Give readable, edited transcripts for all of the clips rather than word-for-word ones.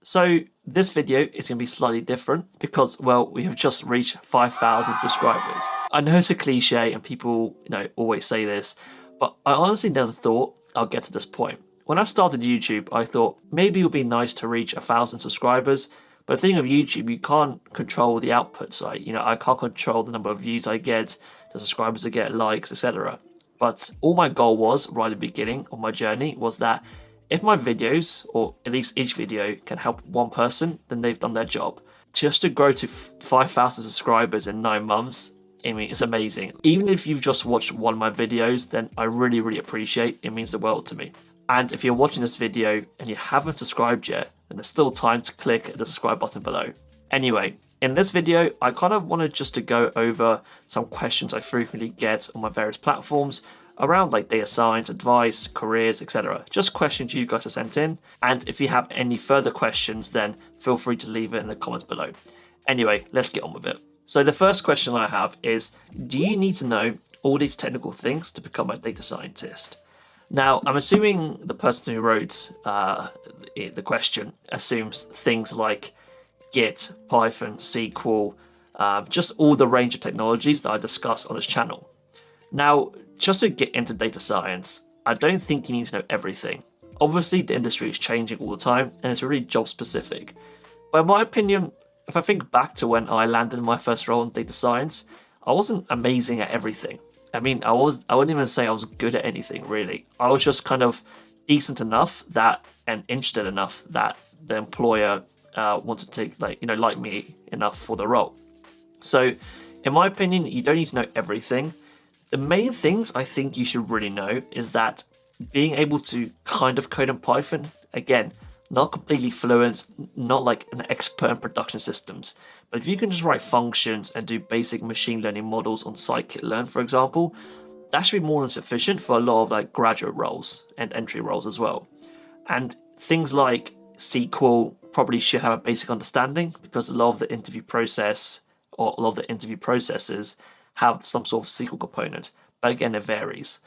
So this video is going to be slightly different because, well, we have just reached 5,000 subscribers. I know it's a cliche and people, always say this, but I honestly never thought I'll get to this point. When I started YouTube, I thought maybe it would be nice to reach 1,000 subscribers, but the thing of YouTube, you can't control the outputs, right? I can't control the number of views I get, the subscribers I get, likes, etc. But all my goal was, right at the beginning of my journey, was that if my videos, or at least each video, can help one person, then they've done their job. Just to grow to 5,000 subscribers in 9 months, I mean, it's amazing. Even if you've just watched one of my videos, then I really, really appreciate it. It means the world to me. And if you're watching this video and you haven't subscribed yet, then there's still time to click the subscribe button below. Anyway, in this video, I kind of wanted just to go over some questions I frequently get on my various platforms around like data science, advice, careers, etc. Just questions you guys have sent in. And if you have any further questions, then feel free to leave it in the comments below. Anyway, let's get on with it. So the first question I have is, do you need to know all these technical things to become a data scientist? Now, I'm assuming the person who wrote the question assumes things like Git, Python, SQL, just all the range of technologies that I discuss on this channel. Now, just to get into data science, I don't think you need to know everything. Obviously, the industry is changing all the time and it's really job specific. But in my opinion, if I think back to when I landed my first role in data science, I wasn't amazing at everything. I mean, I wouldn't even say I was good at anything really. I was just kind of decent enough and interested enough that the employer wanted to like me enough for the role. So in my opinion, you don't need to know everything. The main things I think you should really know is that being able to kind of code in Python, again, not completely fluent, not like an expert in production systems, but if you can just write functions and do basic machine learning models on scikit-learn, for example, that should be more than sufficient for a lot of like graduate roles and entry roles as well. And things like SQL probably should have a basic understanding because a lot of the interview process or a lot of the interview processes have some sort of SQL component, but again, it varies.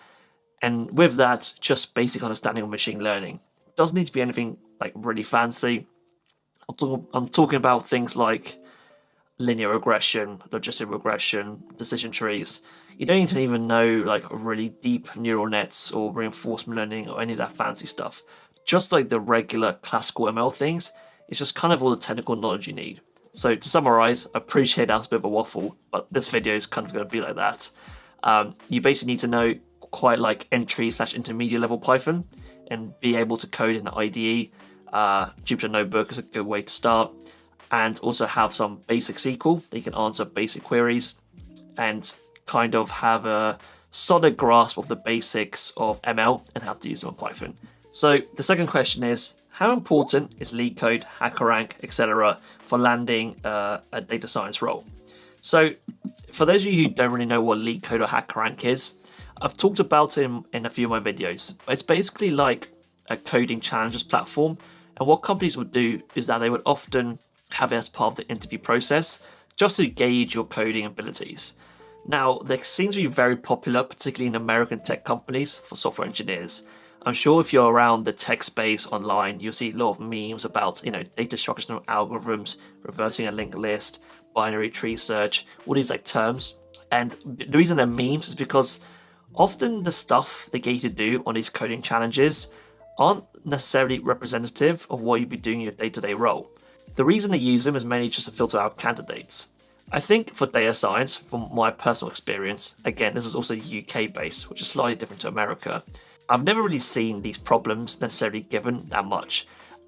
And with that, just basic understanding of machine learning. It doesn't need to be anything like really fancy. I'm talking about things like linear regression, logistic regression, decision trees. You don't need to even know like really deep neural nets or reinforcement learning or any of that fancy stuff. Just like the regular classical ML things, it's just kind of all the technical knowledge you need. So to summarize, I appreciate that was a bit of a waffle, but this video is kind of going to be like that. You basically need to know quite like entry/intermediate level Python and be able to code in the IDE. Jupyter Notebook is a good way to start, and also have some basic SQL that you can answer basic queries and kind of have a solid grasp of the basics of ML and how to use them in Python. So the second question is, how important is LeetCode, Hacker Rank, etc. for landing a data science role? So for those of you who don't really know what LeetCode or Hacker Rank is, I've talked about it in a few of my videos. It's basically like a coding challenges platform, and what companies would do is that they would often have it as part of the interview process just to gauge your coding abilities. Now, they seem to be very popular, particularly in American tech companies for software engineers. I'm sure if you're around the tech space online, you'll see a lot of memes about, data structural algorithms, reversing a linked list, binary tree search, all these like terms. And the reason they're memes is because often the stuff they get you to do on these coding challenges aren't necessarily representative of what you'd be doing in your day-to-day role. The reason they use them is mainly just to filter out candidates. I think for data science, from my personal experience, again, this is also UK based, which is slightly different to America, I've never really seen these problems necessarily given that much.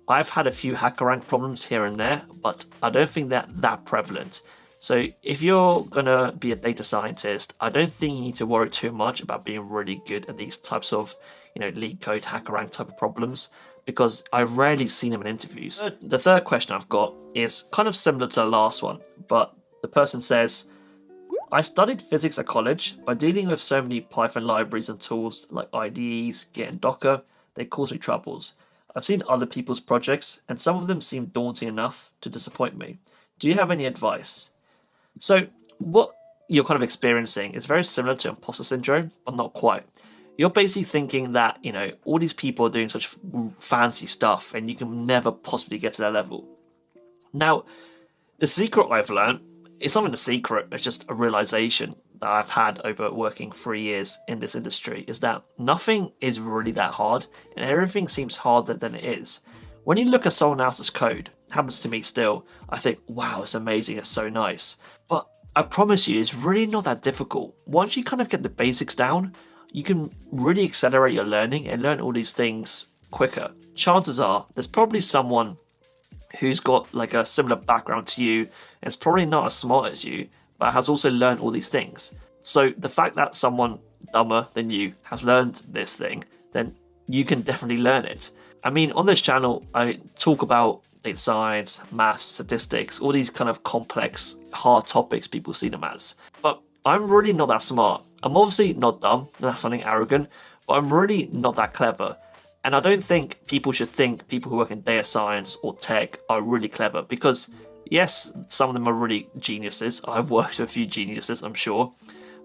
I've had a few hacker rank problems here and there, but I don't think they're that prevalent. So if you're gonna be a data scientist, I don't think you need to worry too much about being really good at these types of, LeetCode, Hacker Rank type of problems, because I've rarely seen them in interviews. The third question I've got is kind of similar to the last one, but the person says, I studied physics at college, but dealing with so many Python libraries and tools like IDEs, Git and Docker, they cause me troubles. I've seen other people's projects, and some of them seem daunting enough to disappoint me. Do you have any advice? So what you're kind of experiencing is very similar to imposter syndrome, but not quite. you're basically thinking that, all these people are doing such fancy stuff and you can never possibly get to their level. Now, the secret I've learned, it's not even a secret, it's just a realization that I've had over working 3 years in this industry, is that nothing is really that hard and everything seems harder than it is. When you look at someone else's code, it happens to me still, I think, wow, it's amazing, it's so nice. But I promise you, it's really not that difficult. Once you kind of get the basics down, you can really accelerate your learning and learn all these things quicker. Chances are there's probably someone who's got like a similar background to you and is probably not as smart as you, but has also learned all these things. So the fact that someone dumber than you has learned this thing, then you can definitely learn it. I mean, on this channel, I talk about data science, maths, statistics, all these kind of complex, hard topics people see them as. But I'm really not that smart. I'm obviously not dumb, that's something arrogant, but I'm really not that clever. And I don't think people should think people who work in data science or tech are really clever, because yes, some of them are really geniuses. I've worked with a few geniuses, I'm sure.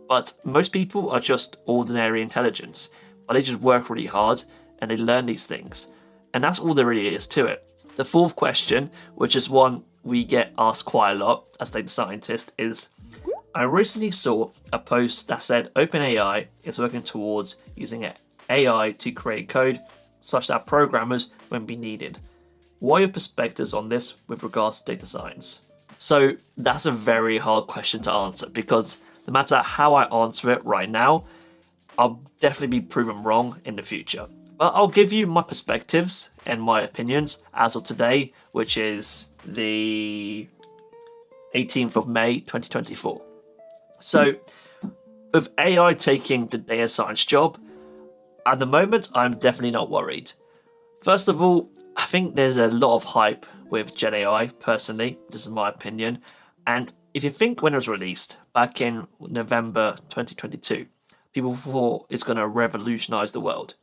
But most people are just ordinary intelligence. But they just work really hard and they learn these things. And that's all there really is to it. The fourth question, which is one we get asked quite a lot as data scientists, is I recently saw a post that said OpenAI is working towards using AI to create code such that programmers won't be needed. What are your perspectives on this with regards to data science? So that's a very hard question to answer, because no matter how I answer it right now, I'll definitely be proven wrong in the future. But I'll give you my perspectives and my opinions as of today, which is the 18th of May 2024. So with AI taking the data science job, at the moment I'm definitely not worried. First of all, I think there's a lot of hype with Gen AI, personally. This is my opinion. And if you think when it was released back in November 2022, people thought it's going to revolutionize the world.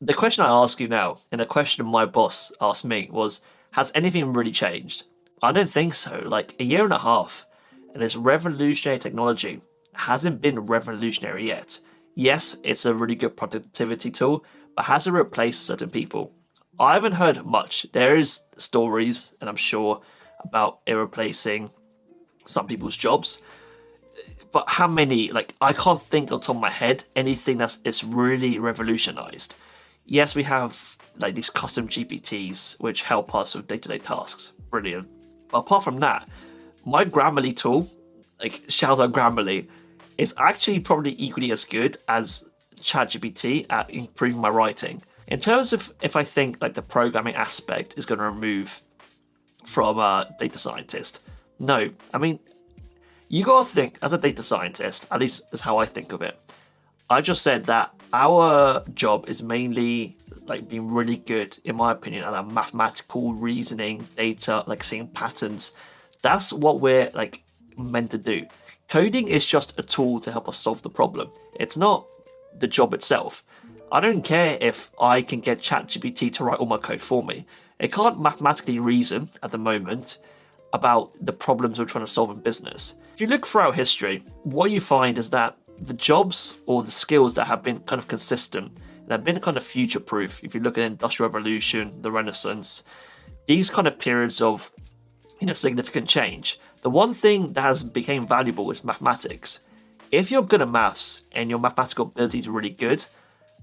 The question I ask you now, and the question my boss asked me, was, has anything really changed? I don't think so. Like a year and a half, and this revolutionary technology hasn't been revolutionary yet. Yes, it's a really good productivity tool, but has it replaced certain people? I haven't heard much. There is stories, and I'm sure, about it replacing some people's jobs. But how many? Like, I can't think on top of my head anything it's really revolutionized. Yes, we have like these custom GPTs which help us with day-to-day tasks. Brilliant. But apart from that, my Grammarly tool, like shout out Grammarly, is actually probably equally as good as ChatGPT at improving my writing. In terms of if I think like the programming aspect is going to remove from a data scientist, no. I mean, you got to think as a data scientist, at least is how I think of it. I just said that our job is mainly like being really good, in my opinion, at that mathematical reasoning, data, like seeing patterns. That's what we're like meant to do. Coding is just a tool to help us solve the problem. It's not the job itself. I don't care if I can get ChatGPT to write all my code for me. It can't mathematically reason at the moment about the problems we're trying to solve in business. If you look throughout history, what you find is that the jobs or the skills that have been kind of consistent and have been kind of future-proof, if you look at the Industrial Revolution, the Renaissance, these kind of periods of significant change, the one thing that has become valuable is mathematics. If you're good at maths and your mathematical ability is really good,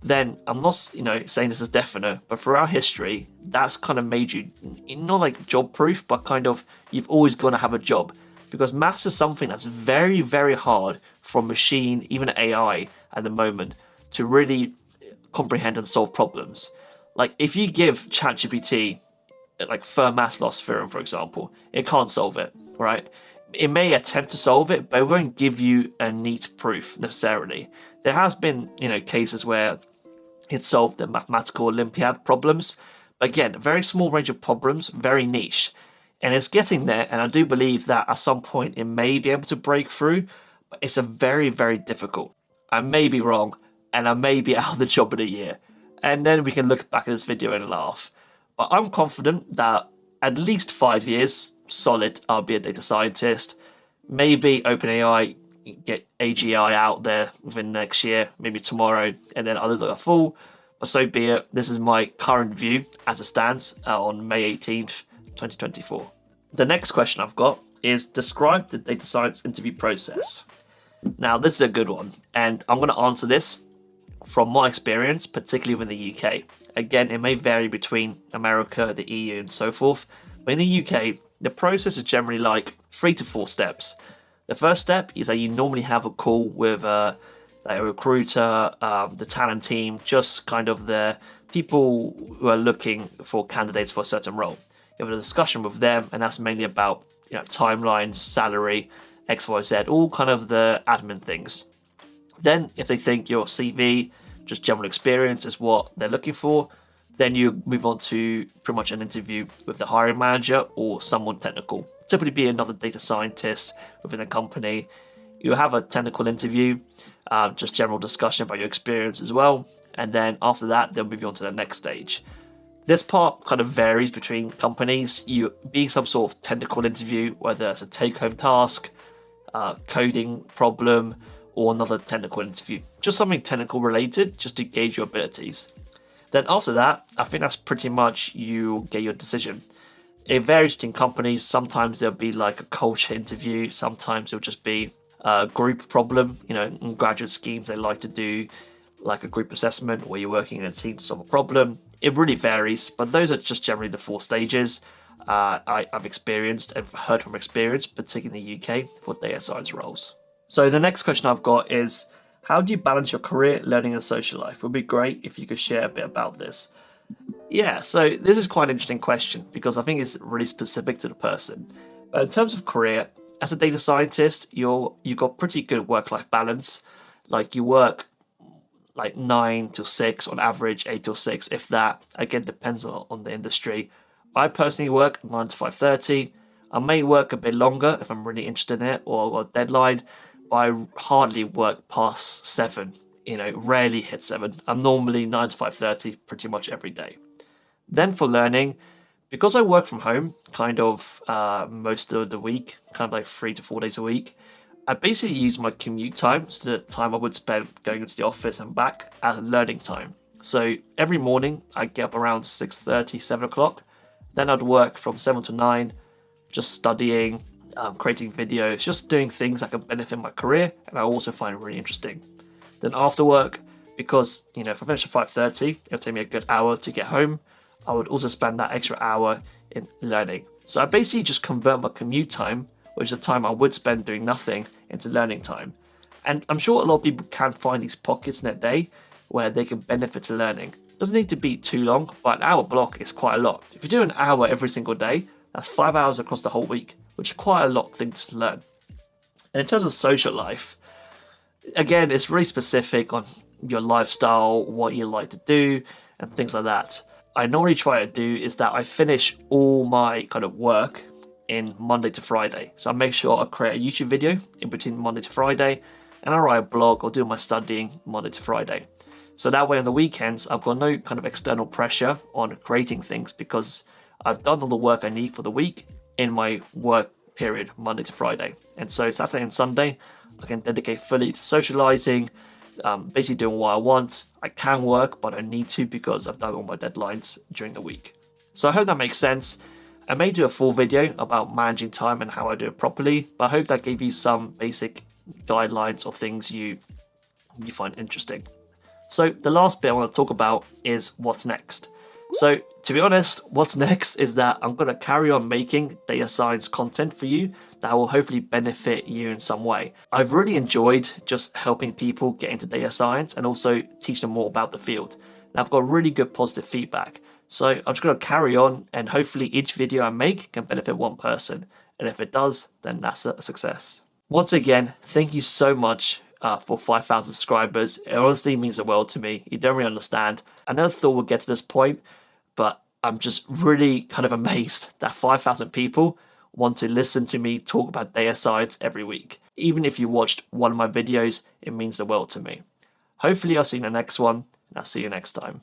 then I'm not saying this is definite, but throughout history, that's kind of made you not like job proof, but kind of you've always got to have a job, because maths is something that's very, very hard for machine, even AI at the moment, to really comprehend and solve problems. Like if you give ChatGPT like Fermat's loss theorem, for example, it can't solve it, right? It may attempt to solve it, but it won't give you a neat proof necessarily. There has been, cases where it solved the mathematical Olympiad problems. But again, a very small range of problems, very niche. And it's getting there, and I do believe that at some point it may be able to break through, but it's a very, very difficult. I may be wrong, and I may be out of the job in a year. And then we can look back at this video and laugh. But I'm confident that at least 5 years, solid, I'll be a data scientist. Maybe OpenAI get AGI out there within next year, maybe tomorrow, and then I'll look like a fool. But so be it. This is my current view as it stands on May 18th, 2024. The next question I've got is describe the data science interview process. Now, this is a good one, and I'm going to answer this from my experience, particularly within the UK. Again, it may vary between America, the EU, and so forth. But in the UK, the process is generally like 3 to 4 steps. The first step is that you normally have a call with a recruiter, the talent team, just kind of the people who are looking for candidates for a certain role. You have a discussion with them, and that's mainly about timelines, salary, X, Y, Z, all kind of the admin things. Then, if they think your CV, just general experience is what they're looking for, then you move on to pretty much an interview with the hiring manager or someone technical. Typically be another data scientist within a company. You have a technical interview, just general discussion about your experience as well. And then after that, they'll move you on to the next stage. This part kind of varies between companies. You being some sort of technical interview, whether it's a take-home task, coding problem, or another technical interview. Just something technical related, just to gauge your abilities. Then after that, I think that's pretty much you get your decision. It varies between companies. Sometimes there'll be like a culture interview. Sometimes it'll just be a group problem. In graduate schemes, they like to do like a group assessment where you're working in a team to solve a problem. It really varies, but those are just generally the 4 stages I've experienced and heard from experience, particularly in the UK, for data science roles. So the next question I've got is, how do you balance your career, learning, and social life? It would be great if you could share a bit about this. Yeah, so this is quite an interesting question because I think it's really specific to the person. But in terms of career, as a data scientist, you've got pretty good work-life balance. Like you work like 9 till 6 on average, 8 till 6, if that. Again, depends on the industry. I personally work 9 to 5:30. I may work a bit longer if I'm really interested in it or got a deadline, but I hardly work past 7. Rarely hit 7. I'm normally 9 to 5:30 pretty much every day. Then for learning, because I work from home kind of most of the week, kind of like 3 to 4 days a week, I basically use my commute time, so the time I would spend going into the office and back, as learning time. So every morning I get up around 6:30, 7 o'clock. Then I'd work from 7 to 9, just studying, creating videos, just doing things that can benefit my career and I also find really interesting. Then after work, because if I finish at 5:30, it'll take me a good hour to get home. I would also spend that extra hour in learning. So I basically just convert my commute time, which is the time I would spend doing nothing, into learning time. And I'm sure a lot of people can find these pockets in their day where they can benefit to learning. Doesn't need to be too long, but an hour block is quite a lot. If you do an hour every single day, that's 5 hours across the whole week, which is quite a lot of things to learn. And in terms of social life, again, it's really specific on your lifestyle, what you like to do, and things like that. I normally try to do is that I finish all my kind of work in Monday to Friday. So I make sure I create a YouTube video in between Monday to Friday, and I write a blog or do my studying Monday to Friday. So that way on the weekends, I've got no kind of external pressure on creating things because I've done all the work I need for the week in my work period, Monday to Friday. And so Saturday and Sunday, I can dedicate fully to socializing, basically doing what I want. I can work, but I need to because I've done all my deadlines during the week. So I hope that makes sense. I may do a full video about managing time and how I do it properly, but I hope that gave you some basic guidelines or things you find interesting. So the last bit I want to talk about is what's next. So to be honest, what's next is that I'm going to carry on making data science content for you that will hopefully benefit you in some way. I've really enjoyed just helping people get into data science and also teach them more about the field. And I've got really good positive feedback. So I'm just going to carry on and hopefully each video I make can benefit one person. And if it does, then that's a success. Once again, thank you so much for 5,000 subscribers. It honestly means the world to me. You don't really understand. I never thought we'd get to this point, but I'm just really kind of amazed that 5,000 people want to listen to me talk about data science every week. Even if you watched one of my videos, it means the world to me. Hopefully I'll see you in the next one, and I'll see you next time.